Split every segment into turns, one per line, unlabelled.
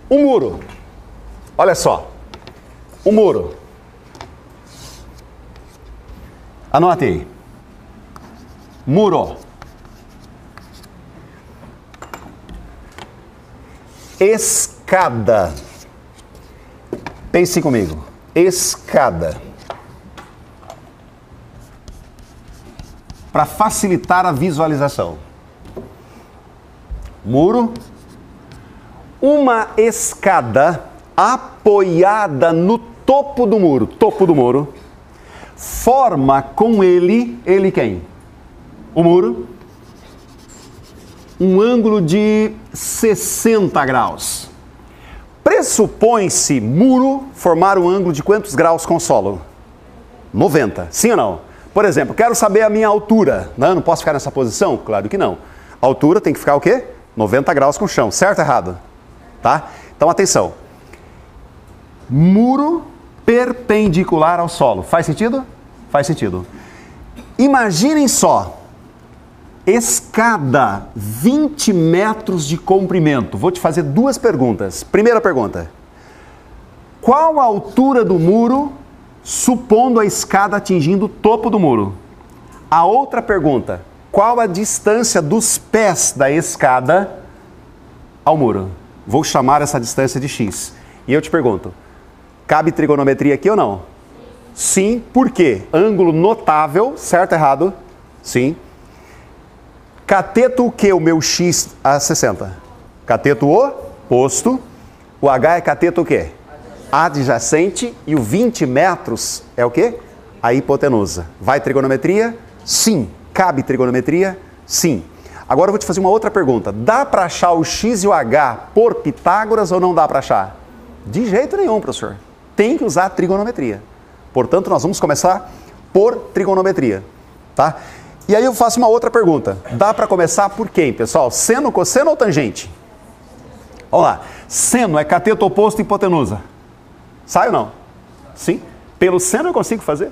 Um muro. Olha só. Um muro. Anote aí. Muro. Escada. Pense comigo. Escada. Para facilitar a visualização. Muro. Uma escada apoiada no topo do muro, forma com ele quem? O muro, um ângulo de 60 graus. Pressupõe-se muro formar um ângulo de quantos graus com o solo? 90, sim ou não? Por exemplo, quero saber a minha altura, não posso ficar nessa posição? Claro que não. A altura tem que ficar o quê? 90 graus com o chão, certo ou errado? Tá? Então, atenção. Muro perpendicular ao solo. Faz sentido? Faz sentido. Imaginem só. Escada, 20 metros de comprimento. Vou te fazer duas perguntas. Primeira pergunta. Qual a altura do muro, supondo a escada atingindo o topo do muro? A outra pergunta. Qual a distância dos pés da escada ao muro? Vou chamar essa distância de x. E eu te pergunto, cabe trigonometria aqui ou não? Sim, por quê? Ângulo notável, certo ou errado? Sim. Cateto o que o meu x a 60? Cateto oposto. O h é cateto o quê? Adjacente. E o 20 metros é o quê? A hipotenusa. Vai trigonometria? Sim. Cabe trigonometria? Sim. Agora eu vou te fazer uma outra pergunta. Dá para achar o x e o h por Pitágoras ou não dá para achar? De jeito nenhum, professor. Tem que usar trigonometria. Portanto, nós vamos começar por trigonometria, tá? E aí eu faço uma outra pergunta. Dá para começar por quem, pessoal? Seno, cosseno ou tangente? Vamos lá. Seno é cateto oposto e hipotenusa. Sai ou não? Sim. Pelo seno eu consigo fazer.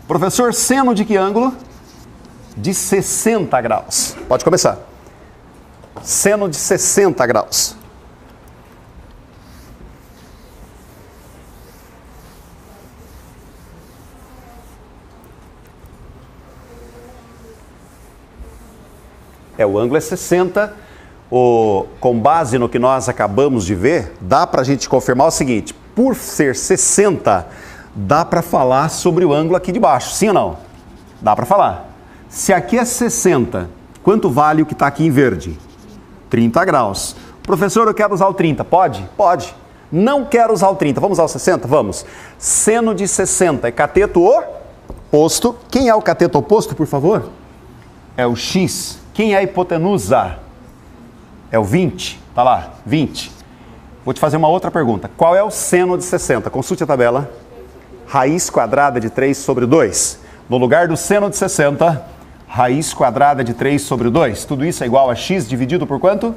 Professor, seno de que ângulo? De 60 graus. Pode começar. Seno de 60 graus. O ângulo é 60. Com base no que nós acabamos de ver, dá para a gente confirmar o seguinte. Por ser 60, dá para falar sobre o ângulo aqui de baixo. Sim ou não? Dá para falar. Se aqui é 60, quanto vale o que está aqui em verde? 30 graus. Professor, eu quero usar o 30. Pode? Pode. Não quero usar o 30. Vamos usar o 60? Vamos. Seno de 60 é cateto oposto. Quem é o cateto oposto, por favor? É o x. Quem é a hipotenusa? É o 20. Tá lá, 20. Vou te fazer uma outra pergunta. Qual é o seno de 60? Consulte a tabela. Raiz quadrada de 3 sobre 2. No lugar do seno de 60... Raiz quadrada de 3 sobre 2. Tudo isso é igual a x dividido por quanto?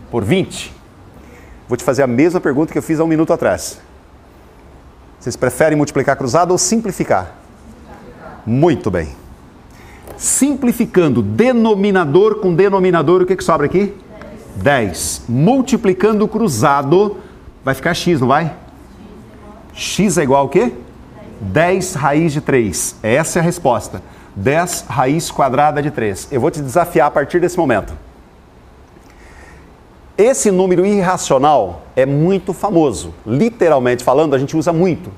Por 20. Vou te fazer a mesma pergunta que eu fiz há um minuto atrás. Vocês preferem multiplicar cruzado ou simplificar? Muito bem. Simplificando denominador com denominador, o que sobra aqui? 10. Multiplicando cruzado, vai ficar x, não vai? X é igual ao quê? 10 raiz de 3. Essa é a resposta. 10 raiz quadrada de 3. Eu vou te desafiar a partir desse momento. Esse número irracional é muito famoso. Literalmente falando, a gente usa muito.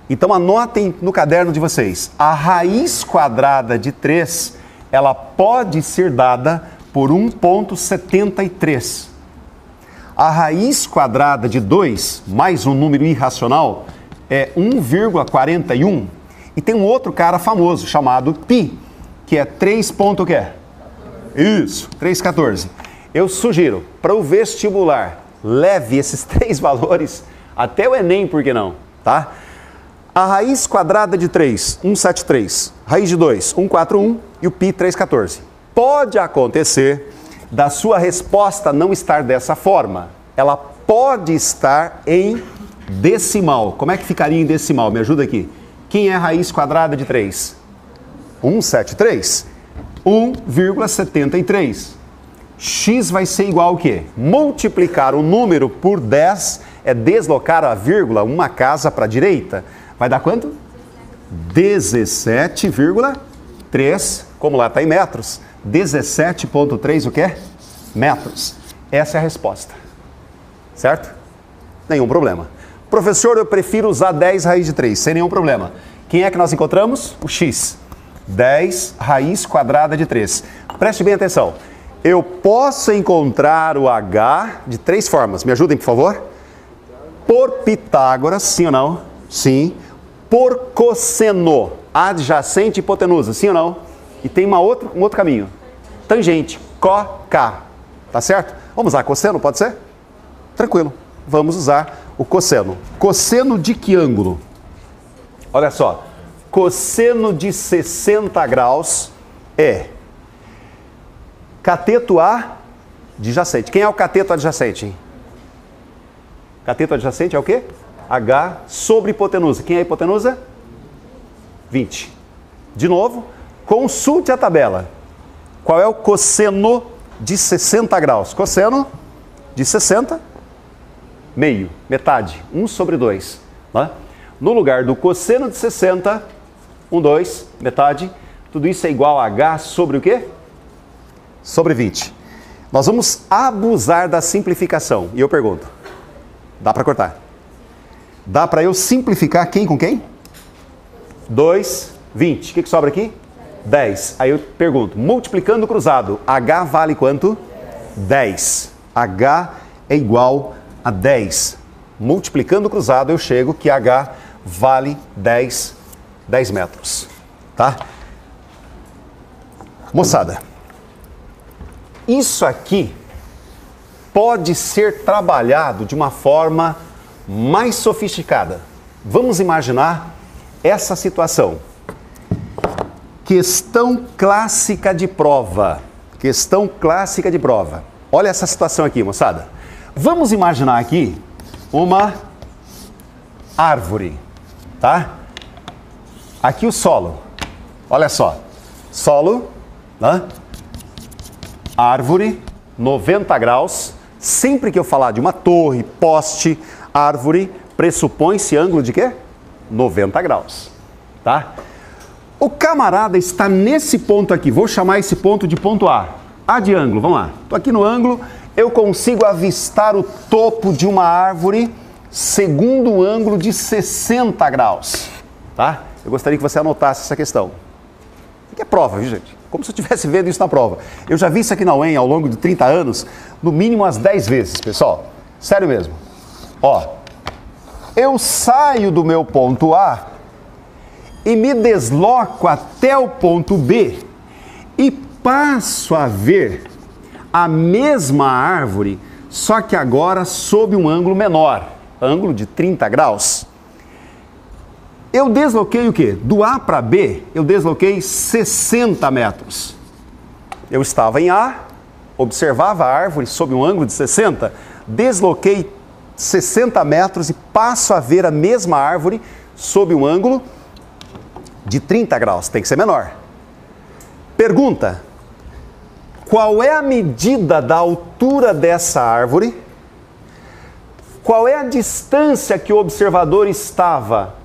Então anotem no caderno de vocês. A raiz quadrada de 3, ela pode ser dada por 1,73. A raiz quadrada de 2, mais um número irracional, é 1,41. E tem um outro cara famoso, chamado π, que é 3 ponto o quê? Isso, 3,14. Eu sugiro, para o vestibular, leve esses três valores até o Enem, por que não? Tá? A raiz quadrada de 3, 173. Raiz de 2, 141. E o π, 3,14. Pode acontecer da sua resposta não estar dessa forma. Ela pode estar em decimal. Como é que ficaria em decimal? Me ajuda aqui. Quem é a raiz quadrada de 3? 173. 1,73. x vai ser igual ao quê? Multiplicar o número por 10 é deslocar a vírgula uma casa para a direita. Vai dar quanto? 17,3, como lá está em metros, 17,3 o quê? Metros. Essa é a resposta. Certo? Nenhum problema. Professor, eu prefiro usar 10 raiz de 3, sem nenhum problema. Quem é que nós encontramos? O x. 10 raiz quadrada de 3. Preste bem atenção. Eu posso encontrar o h de 3 formas. Me ajudem, por favor? Por Pitágoras, sim ou não? Sim. Por cosseno, adjacente e hipotenusa, sim ou não? E tem um outro caminho. Tangente, co-k. Tá certo? Vamos usar cosseno, pode ser? Tranquilo. Vamos usar o cosseno. Cosseno de que ângulo? Olha só. Cosseno de 60 graus é cateto adjacente. Quem é o cateto adjacente? Cateto adjacente é o quê? H sobre hipotenusa. Quem é a hipotenusa? 20. De novo, consulte a tabela. Qual é o cosseno de 60 graus? Cosseno de 60, meio, metade, 1 sobre 2. Né? No lugar do cosseno de 60, 1, 2, metade, tudo isso é igual a H sobre o quê? Sobre 20. Nós vamos abusar da simplificação. E eu pergunto, dá para cortar? Dá para eu simplificar quem com quem? 2, 20. O que sobra aqui? 10. Aí eu pergunto, multiplicando o cruzado, H vale quanto? 10. H é igual a 10. Multiplicando o cruzado, eu chego que H vale 10 metros. Tá? Moçada, isso aqui pode ser trabalhado de uma forma mais sofisticada. Vamos imaginar essa situação. Questão clássica de prova. Questão clássica de prova. Olha essa situação aqui, moçada. Vamos imaginar aqui uma árvore, tá? Aqui o solo. Olha só. Solo, né? Árvore, 90 graus. Sempre que eu falar de uma torre, poste, árvore, pressupõe-se ângulo de quê? 90 graus, tá? O camarada está nesse ponto aqui, vou chamar esse ponto de ponto A. A de ângulo, vamos lá. Estou aqui no ângulo, eu consigo avistar o topo de uma árvore segundo o ângulo de 60 graus, tá? Eu gostaria que você anotasse essa questão. Isso aqui é prova, viu, gente? Como se eu estivesse vendo isso na prova. Eu já vi isso aqui na UEM ao longo de 30 anos, no mínimo umas 10 vezes, pessoal. Sério mesmo. Ó, eu saio do meu ponto A e me desloco até o ponto B e passo a ver a mesma árvore, só que agora sob um ângulo menor, ângulo de 30 graus. Eu desloquei o quê? Do A para B, eu desloquei 60 metros. Eu estava em A, observava a árvore sob um ângulo de 60, desloquei 60 metros e passo a ver a mesma árvore sob um ângulo de 30 graus. Tem que ser menor. Pergunta: qual é a medida da altura dessa árvore? Qual é a distância que o observador estava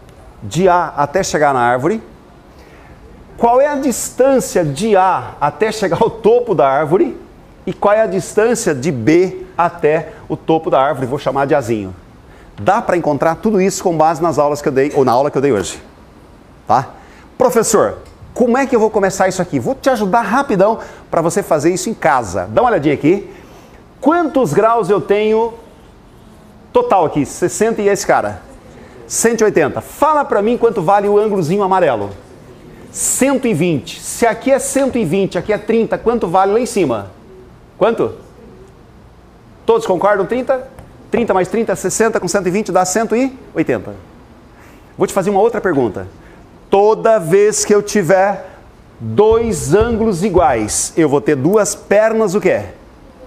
de A até chegar na árvore? Qual é a distância de A até chegar ao topo da árvore? E qual é a distância de B até o topo da árvore? Vou chamar de Azinho. Dá para encontrar tudo isso com base nas aulas que eu dei, ou na aula que eu dei hoje. Tá? Professor, como é que eu vou começar isso aqui? Vou te ajudar rapidão para você fazer isso em casa. Dá uma olhadinha aqui. Quantos graus eu tenho total aqui? 60 e esse cara? 180. Fala para mim quanto vale o ângulozinho amarelo. 120. Se aqui é 120, aqui é 30, quanto vale lá em cima? Quanto? Todos concordam? 30? 30 mais 30, 60 com 120 dá 180. Vou te fazer uma outra pergunta. Toda vez que eu tiver dois ângulos iguais, eu vou ter duas pernas o quê?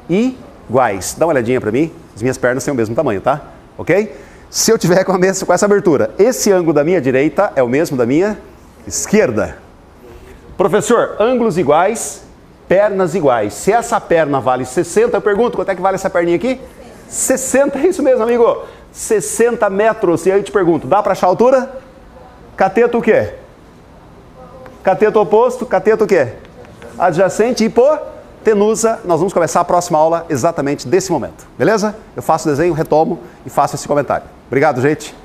Iguais. Dá uma olhadinha para mim. As minhas pernas têm o mesmo tamanho, tá? Ok? Se eu tiver com essa abertura, esse ângulo da minha direita é o mesmo da minha esquerda. Professor, ângulos iguais, pernas iguais. Se essa perna vale 60, eu pergunto, quanto é que vale essa perninha aqui? 60, é isso mesmo, amigo. 60 metros. E aí eu te pergunto, dá para achar a altura? Cateto o quê? Cateto oposto, cateto o quê? Adjacente, hipotenusa. Nós vamos começar a próxima aula exatamente desse momento, beleza? Eu faço o desenho, retomo e faço esse comentário. Obrigado, gente.